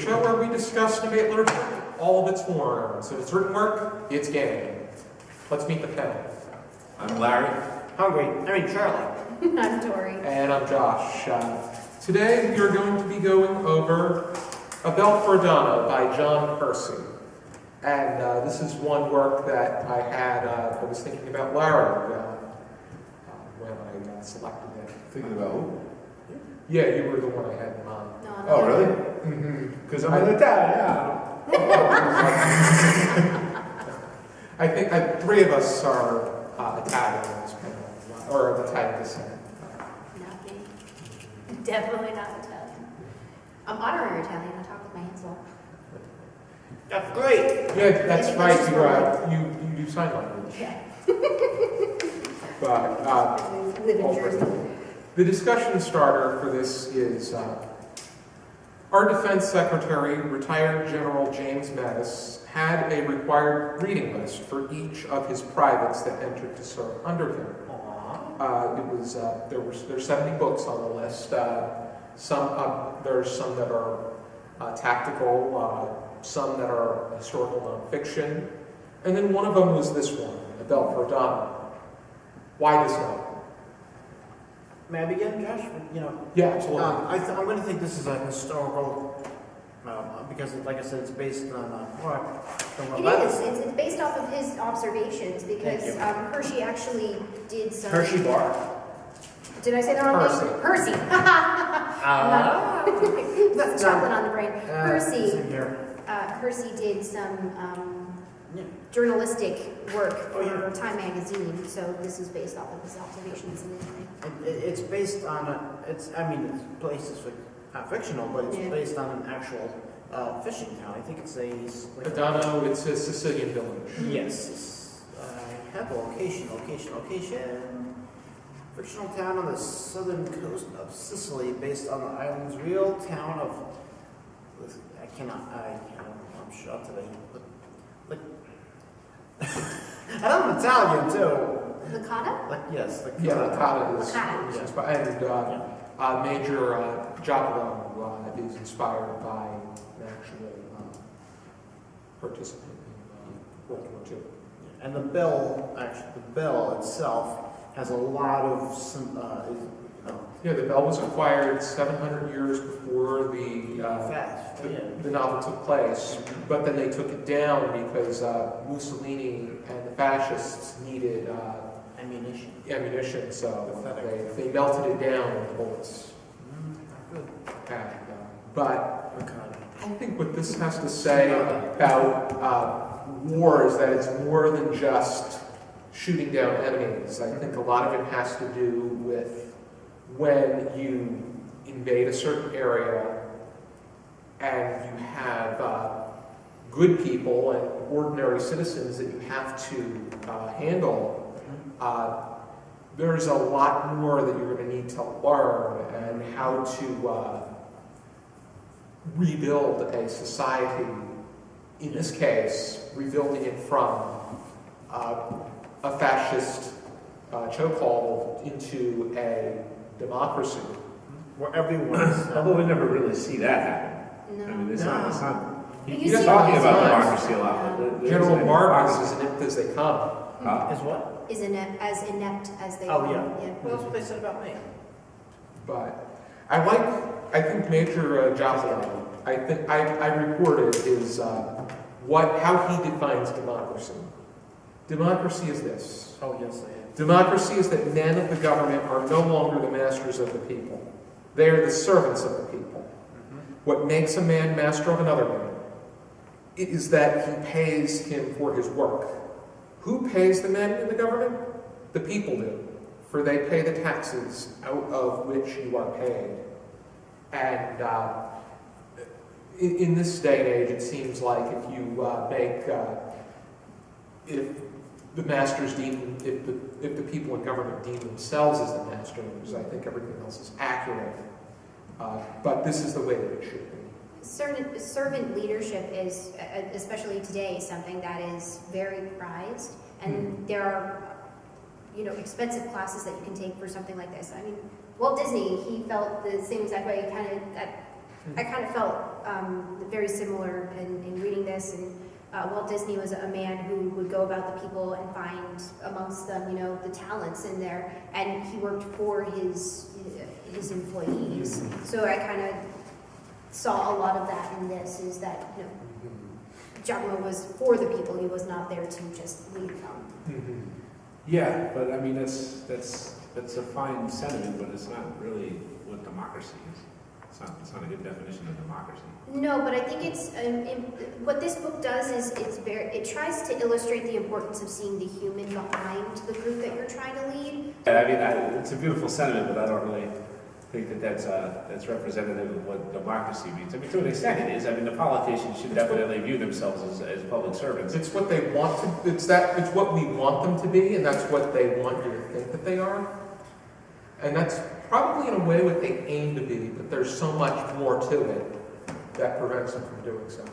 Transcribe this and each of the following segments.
show where we discuss and debate literature, all of its forms. If it's written work, it's game. Let's meet the panel. I'm Larry. Charlie. I'm Tori. And I'm Josh. Today we are going to be going over A Bell for Adano by John Hersey. And this is one work that I was thinking about Larry when I selected it. Thinking about who? Yeah, you were the one I had in mind. No, Oh, really? Mm-hmm. Because I'm an Italian. I think three of us are Italian in this panel, or of Italian descent. not me. Definitely not Italian. I'm honorary Italian. I talk with my hands up. That's great. Yeah, that's I think right. that's You do sign language. Yeah. But Live in Jersey. the discussion starter for this is our Defense Secretary, retired General James Mattis, had a required reading list for each of his privates that entered to serve under him. There's 70 books on the list. There's some that are tactical, some that are historical nonfiction, and then one of them was this one, A Bell for Adano. Why this novel? May I begin, Josh? Yeah, absolutely. I'm going to think this is a historical, because, like I said, it's based on It is. It's based off of his observations because Thank you. Hershey actually did some. Hershey Bar. Did I say the wrong name? Hersey. That's chocolate on the brain. Hersey. Hersey did some journalistic work for Time magazine, so this is based off of his observations and everything. It's based on it's place is fictional, but it's based on an actual fishing town. I think it's Adano, it's a Sicilian village. Yes. I have the location. Fictional town on the southern coast of Sicily, based on the island's real town of. I'm shut today. But, and I'm Italian too. Licata? Yes. Yeah, Licata is Licata. inspired, and Major Giacomo is inspired by an actual participant in World War II. And the bell itself has a lot of Yeah, the bell was acquired 700 years before the novel took place, but then they took it down because Mussolini and the fascists needed ammunition, so they melted it down with bullets. But I think what this has to say about war is that it's more than just shooting down enemies. I think a lot of it has to do with when you invade a certain area and you have good people and ordinary citizens that you have to handle, there's a lot more that you're going to need to learn and how to rebuild a society, in this case, rebuilding it from a fascist chokehold into a democracy. where everyone is. Although we never really see that happen. No. I mean, it's not. You He's see talking it about sometimes. democracy a lot. but there's General an Marcos democracy. is inept as they come. Is what? Is as inept as they Oh, are. yeah. Well, that's what they said about me. But I think Major Giacomo, I recorded his, how he defines democracy. Democracy is this. Oh, yes, I am. Democracy is that men of the government are no longer the masters of the people. They are the servants of the people. What makes a man master of another man is that he pays him for his work. Who pays the men in the government? The people do, for they pay the taxes out of which you are paid. And in this day and age, it seems like if you if the masters if the people in government deem themselves as the masters, I think everything else is accurate. But this is the way that it should be. Servant leadership is, especially today, something that is very prized, and there are, expensive classes that you can take for something like this. I mean, Walt Disney, he felt the same exact way. I kind of felt very very similar in reading this. And Walt Disney was a man who would go about the people and find amongst them, you know, the talents in there, and he worked for his employees. So I kind of saw a lot of that in this, is that, you know, Giacomo was for the people, he was not there to just lead them. Yeah, but I mean, that's a fine sentiment, but it's not really what democracy is. It's not a good definition of democracy. No, but I think it's what this book does is it tries to illustrate the importance of seeing the human behind the group that you're trying to lead. I mean, it's a beautiful sentiment, but I don't really think that's representative of what democracy means. I mean, to an extent it is. I mean, the politicians should definitely view themselves as public servants. It's what they want to, it's what we want them to be, and that's what they want you to think that they are. And that's probably in a way what they aim to be, but there's so much more to it that prevents them from doing so.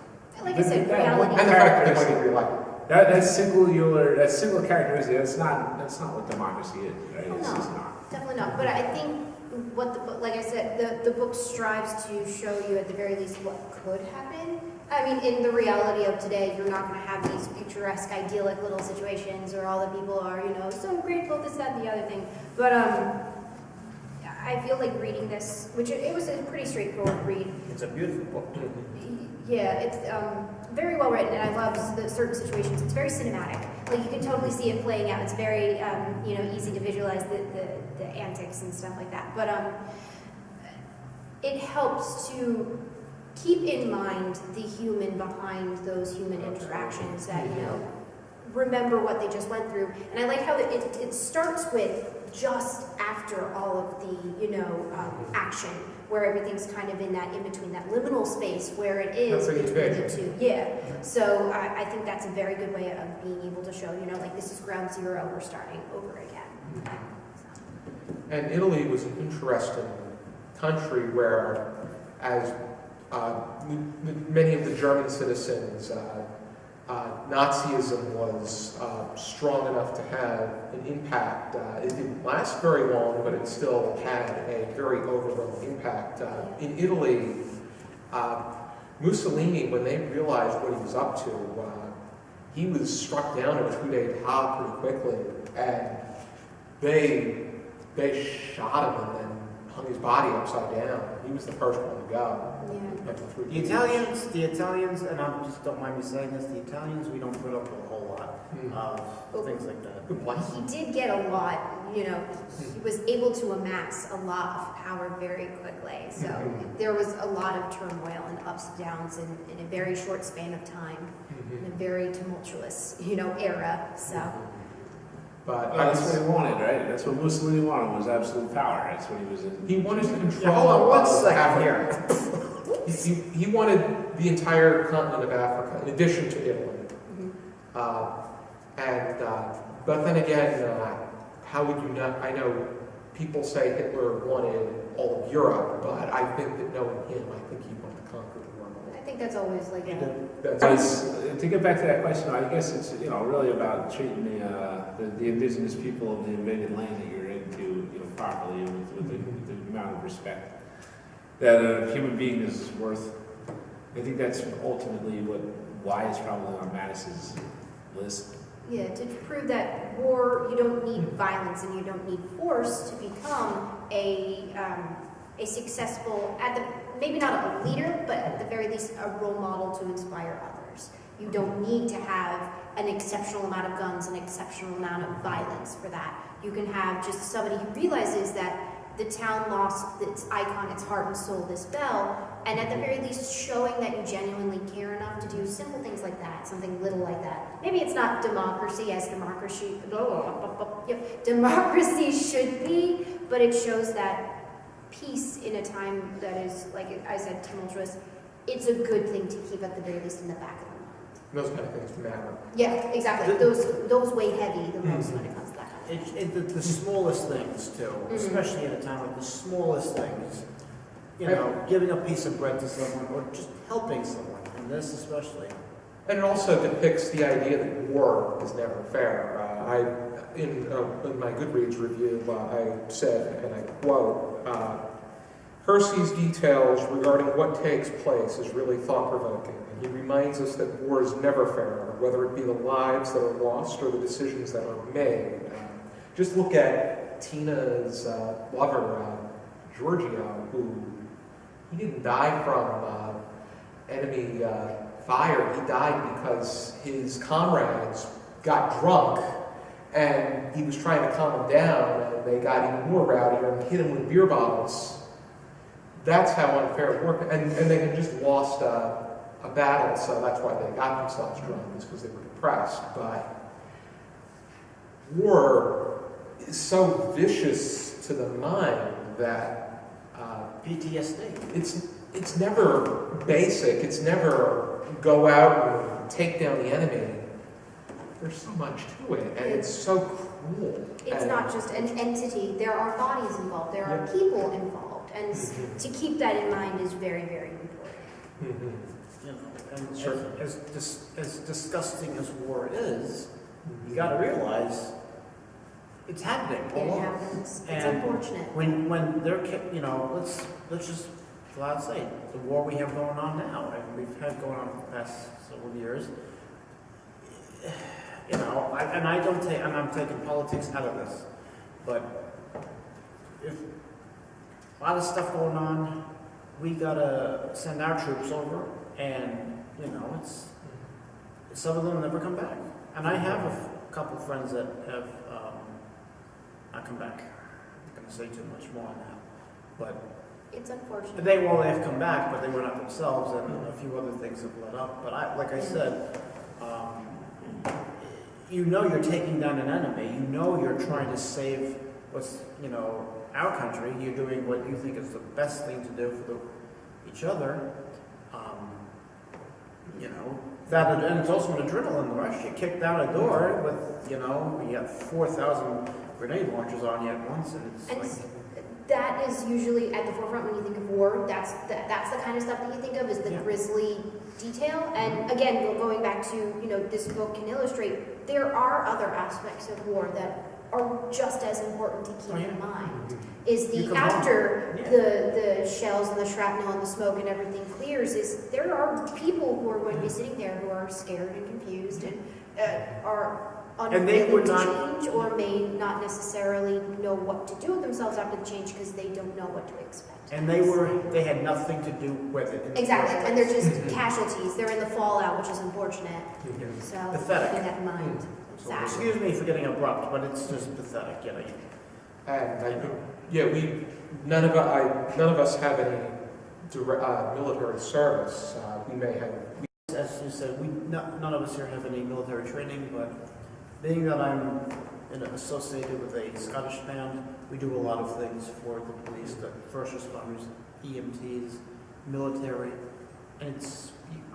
Like I said, reality. And the fact that they might be reelected. That single characteristic, that's not what democracy is, right? Oh, It's no, just not. definitely not. But I think like I said, the book strives to show you at the very least what could happen. I mean, in the reality of today, you're not going to have these picturesque, idyllic little situations where all the people are, you know, so grateful, this, that, and the other thing. But I feel like reading this, which it was a pretty straightforward read. It's a beautiful book. Yeah, it's very well written, and I love the certain situations. It's very cinematic. Like, you can totally see it playing out. It's very, you know, easy to visualize the antics and stuff like that. But it helps to keep in mind the human behind those human interactions that, you know, remember what they just went through. And I like how it starts with just after all of the, you know, action, where everything's kind of in between, that liminal space where it is between the two. Yeah. So I think that's a very good way of being able to show, you know, like, this is ground zero, we're starting over again. And Italy was an interesting country where, as many of the German citizens, Nazism was strong enough to have an impact. It didn't last very long, but it still had a very overwhelming impact. In Italy, Mussolini, when they realized what he was up to, he was struck down a coup d'etat pretty quickly, and they shot him and then hung his body upside down. He was the first one to go. Yeah. The Italians, and I just don't mind me saying this, the Italians, we don't put up with a whole lot of things like that. What? He did get a lot, you know, he was able to amass a lot of power very quickly. So there was a lot of turmoil and ups and downs in a very short span of time, in a very tumultuous, you know, era. So. But That's what he wanted, right? That's what Mussolini wanted, was absolute power. That's what he was in. he wanted to control. Yeah, hold on one second Africa. here. He wanted the entire continent of Africa, in addition to Italy. But then again, how would you not? I know people say Hitler wanted all of Europe, but I think that knowing him, I think he wanted to conquer the world. I think that's always like To get back to that question, I guess it's, you know, really about treating the indigenous people of the invaded land that you're into, you know, properly, with the amount of respect that a human being is worth. I think that's ultimately why it's probably on Mattis's list. Yeah, to prove that war, you don't need violence and you don't need force to become a successful, maybe not a leader, but at the very least a role model to inspire others. You don't need to have an exceptional amount of guns, an exceptional amount of violence for that. You can have just somebody who realizes that the town lost its icon, its heart and soul, this bell, and at the very least showing that you genuinely care enough to do simple things like that, something little like that. Maybe it's not democracy as democracy should be, but it shows that peace in a time that is, like I said, tumultuous, it's a good thing to keep at the very least in the back of the mind. Those kind of things matter. Yeah, exactly. Those weigh heavy the most when it comes to that kind of thing. The smallest things too, especially at a time like the smallest things. You know, giving a piece of bread to someone or just helping someone, and this especially. And it also depicts the idea that war is never fair. In my Goodreads review, I said, and I quote, Hersey's details regarding what takes place is really thought-provoking. And he reminds us that war is never fair, whether it be the lives that are lost or the decisions that are made. Just look at Tina's lover, Giorgio, who he didn't die from enemy fire. He died because his comrades got drunk and he was trying to calm them down, and they got even more rowdy and hit him with beer bottles. That's how unfair war, and they had just lost a battle, so that's why they got themselves drunk, is because they were depressed. But war is so vicious to the mind that PTSD. It's never basic. It's never go out and take down the enemy. There's so much to it, and it's so cruel. It's not just an entity. There are bodies involved. There are people involved, and to keep that in mind is very, very important. You know, and as disgusting as war is, you got to realize it's happening all It over. happens. It's And unfortunate. when they're, you know, let's just flat say the war we have going on now, and we've had going on for the past several years. You know, I'm taking politics out of this, but if a lot of stuff going on, we gotta send our troops over, and you know, some of them never come back. And I have a couple friends that have not come back. I'm not gonna say too much more on that, but It's unfortunate. they have come back, but they were not themselves, and a few other things have led up. But like I said, you know you're taking down an enemy. You know you're trying to save what's, you know, our country. You're doing what you think is the best thing to do for each other. You know, and it's also an adrenaline rush. You kick down a door with, you know, you have 4,000 grenade launchers on you at once, and it's And like, that is usually at the forefront when you think of war. That's the kind of stuff that you think of, is the grisly detail. And again, going back to, you know, this book can illustrate, there are other aspects of war that are just as important to keep in mind. Is the after the shells and the shrapnel and the smoke and everything clears, is there are people who are going to be sitting there who are scared and confused and are unwilling to change, or may not necessarily know what to do with themselves after the change because they don't know what to expect. and they had nothing to do with it. Exactly, and they're just casualties. They're in the fallout, which is unfortunate. So Pathetic. keep that in mind. Sad. Excuse me for getting abrupt, but it's just pathetic, you know. And none of us have any military service. We may have. As you said, none of us here have any military training, but being that I'm associated with a Scottish band, we do a lot of things for the police, the first responders, EMTs, military, and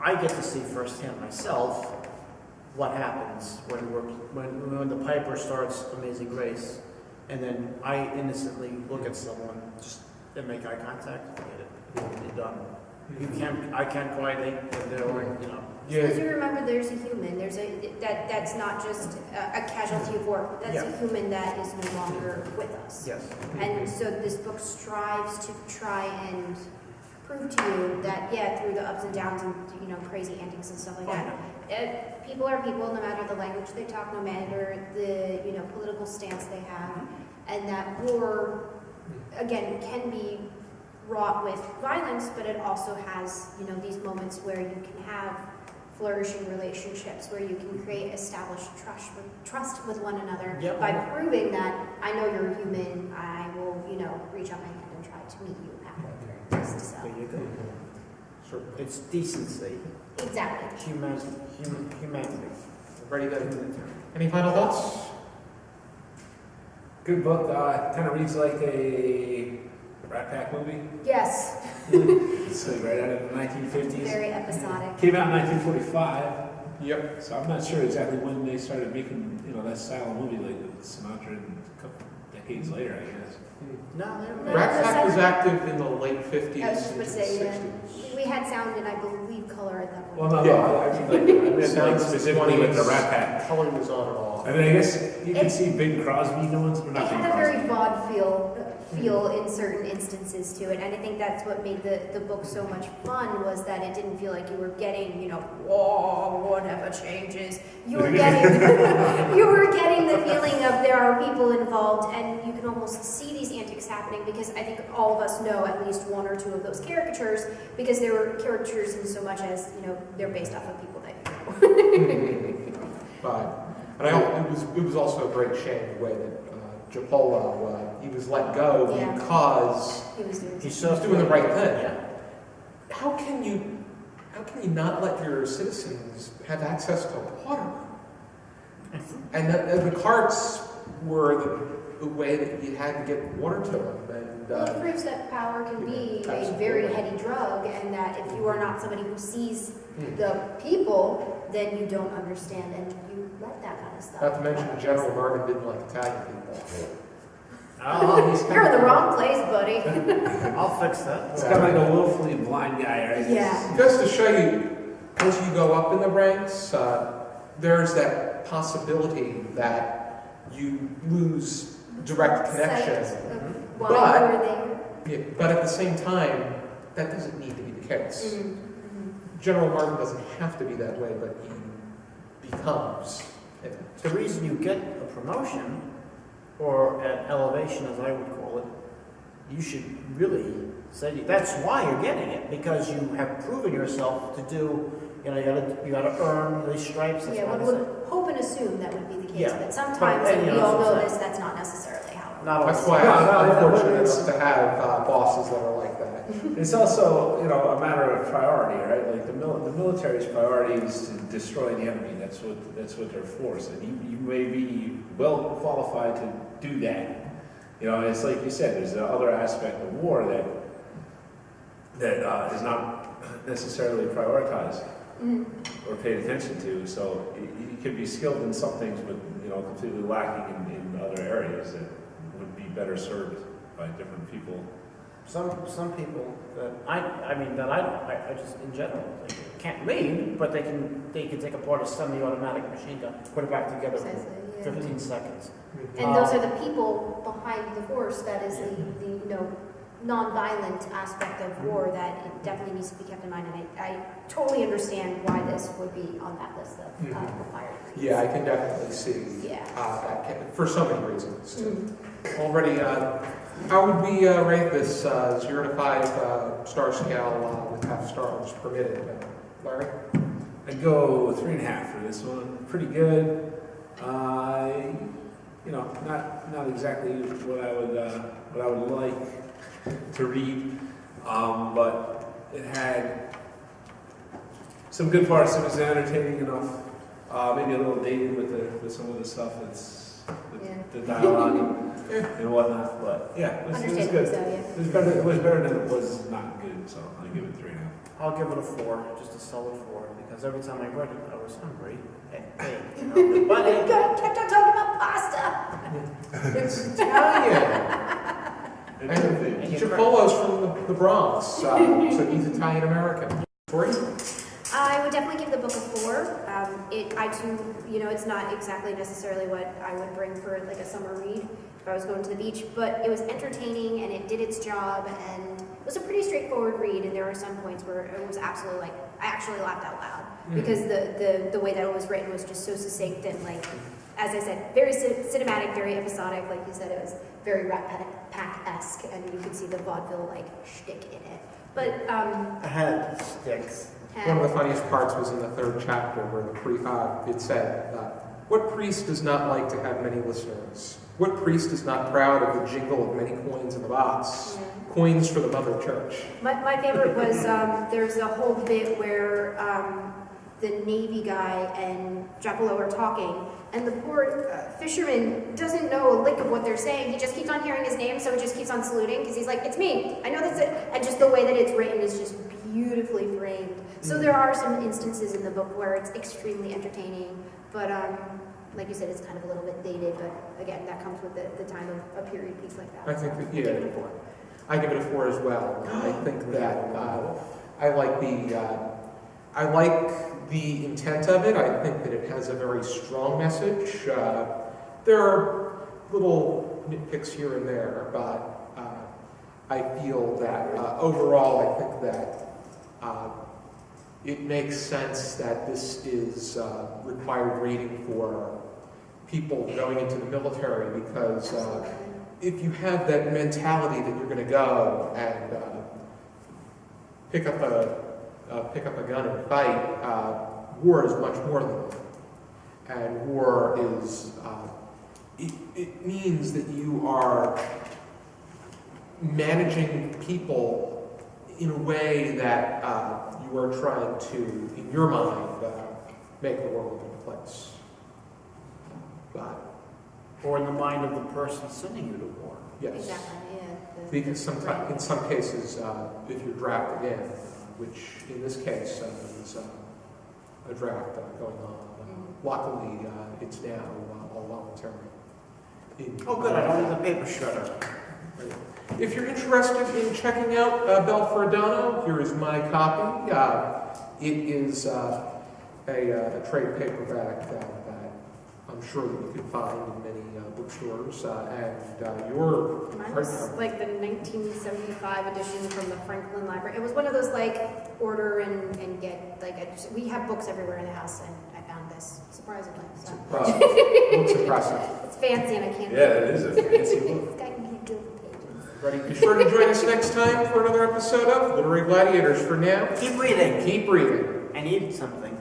I get to see firsthand myself what happens when the piper starts Amazing Grace, and then I innocently look at someone and make eye contact. Forget it. You're done. I can't coordinate, and they're like, you know. Because you remember, there's a human. That's not just a casualty of war. That's a human that is no longer with us. Yes. And so this book strives to try and prove to you that, through the ups and downs and, you know, crazy antics and stuff like that, people are people, no matter the language they talk, no matter the, you know, political stance they have, and that war, again, can be wrought with violence, but it also has, you know, these moments where you can have flourishing relationships, where you can establish trust with one another by proving that I know you're human. I will, you know, reach out my hand and try to meet you halfway through. So There you go. Sure. It's decency. exactly. Humanity. Ready to. Any final thoughts? Good book. Kind of reads like a Rat Pack movie. Yes. It's like right out of the 1950s. Very episodic. Came out in 1945. Yep. So I'm not sure exactly when they started making, you know, that style of movie, like with Sinatra, and a couple decades later, I guess. No, Rat Pack was active in the late 50s I was just into going the to say, 60s. we had sound and I believe color at that point. Well, no, Yeah. I mean, like Sounds specifically with the Rat Pack. Color was on and off. I mean, I guess you can see Bing Crosby doing some, It not Bing had a very Crosby. vaudeville feel in certain instances to it, and I think that's what made the book so much fun, was that it didn't feel like you were getting, whoa, whatever changes. You were getting, you were getting the feeling of there are people involved, and you can almost see these antics happening, because I think all of us know at least one or two of those caricatures, because they were caricatures in so much as, they're based off of people that you know. But, it was also a great shame the way that Japolo, he was let go Yeah. because He was doing he was doing the right thing. Yeah. How can you not let your citizens have access to water? And the carts were the way that you had to get water to them. And Well, it proves that power can be a very heady drug, and that if you are not somebody who sees the people, then you don't understand, and you let that kind of stuff. not to mention General Marvin didn't like Italian people. You're in the wrong place, buddy. I'll fix that. It's kind of like a willfully blind guy, right? Yeah. Just to show you, as you go up in the ranks, there's that possibility that you lose direct connection. While But- you were there. Yeah, but at the same time, that doesn't need to be the case. General Martin doesn't have to be that way, but he becomes. The reason you get a promotion, or an elevation as I would call it, you should really say that's why you're getting it, because you have proven yourself to do, you gotta earn these stripes. That's Yeah, why one they say. would hope and assume that would be the case, Yeah. but sometimes, But, and you we know, all know sometimes- this, that's not necessarily how it Not all That's the why time. I'm fortunate to have bosses that are like that. It's also, a matter of priority, right? Like the military's priority is to destroy the enemy. That's what they're for. So you may be well qualified to do that. It's like you said. There's the other aspect of war that is not necessarily prioritized or paid attention to. So you could be skilled in some things, but completely lacking in other areas that would be better served by different people. Some people that I just in general they can't read, but they can take apart a semi-automatic machine gun, put it back together Precisely, yeah. in 15 seconds. And those are the people behind the force. That is the non-violent aspect of war that it definitely needs to be kept in mind. And I totally understand why this would be on that list of required. Yeah, I can definitely see Yeah. for so many reasons. Already, how would we rate this 0 to 5 star scale with half stars permitted? Larry? I'd go 3.5 for this one. Pretty good. Not exactly what I would like to read, but it had some good parts. It was entertaining enough. Maybe a little dated with some of the stuff that's the dialogue and whatnot. But yeah, it was Understandably good. so, yeah. It was better than it was not good. So I'll give it 3.5. I'll give it a 4, just a solid 4, because every time I read it, I was hungry. But You kept on talking about pasta. It's Italian. And Chipolo's from the Bronx, so he's Italian American. Tori? I would definitely give the book a 4. It's not exactly necessarily what I would bring for like a summer read if I was going to the beach, but it was entertaining and it did its job, and it was a pretty straightforward read. And there were some points where it was absolutely I actually laughed out loud because the way that it was written was just so succinct and as I said, very cinematic, very episodic. Like you said, it was very Rat Pack-esque, and you could see the vaudeville shtick in it. But I had sticks. One of the funniest parts was in the 3rd chapter where it said, what priest does not like to have many listeners? What priest is not proud of the jingle of many coins in the box? Coins for the mother church. My favorite was there's a whole bit where the Navy guy and Japolo are talking, and the poor fisherman doesn't know a lick of what they're saying. He just keeps on hearing his name, so he just keeps on saluting because he's like, "It's me. I know that's it." And just the way that it's written is just beautifully framed. So there are some instances in the book where it's extremely entertaining, but like you said, it's kind of a little bit dated. But again, that comes with the time of a period piece like that. I think that, Give it a 4. I give it a 4 as well. I think that I like I like the intent of it. I think that it has a very strong message. There are little nitpicks here and there, but I feel that overall, I think that it makes sense that this is required reading for people going into the military, because if you have that mentality that you're going to go and pick up a gun and fight, war is much more than that. And war is, it means that you are managing people in a way that you are trying to, in your mind, make the world a better place. But, Or in the mind of the person sending you to war. yes. Exactly, yeah. Because in some cases, if you're drafted in, which in this case is a draft going on, luckily it's now all voluntary. Oh, good, I don't have the paper shredder. If you're interested in checking out Bell for Adano, here is my copy. It is a trade paperback that I'm sure that you can find in many bookstores. And your Mine was like the 1975 edition from the Franklin Library. It was one of those like order and get, like we have books everywhere in the house, and I found this surprisingly. So. looks impressive. It's fancy and I can't. Yeah, it is a fancy book. This guy can do the pages. Ready? Be sure to join us next time for another episode of Literary Gladiators. For now, Keep reading. keep reading. I need something.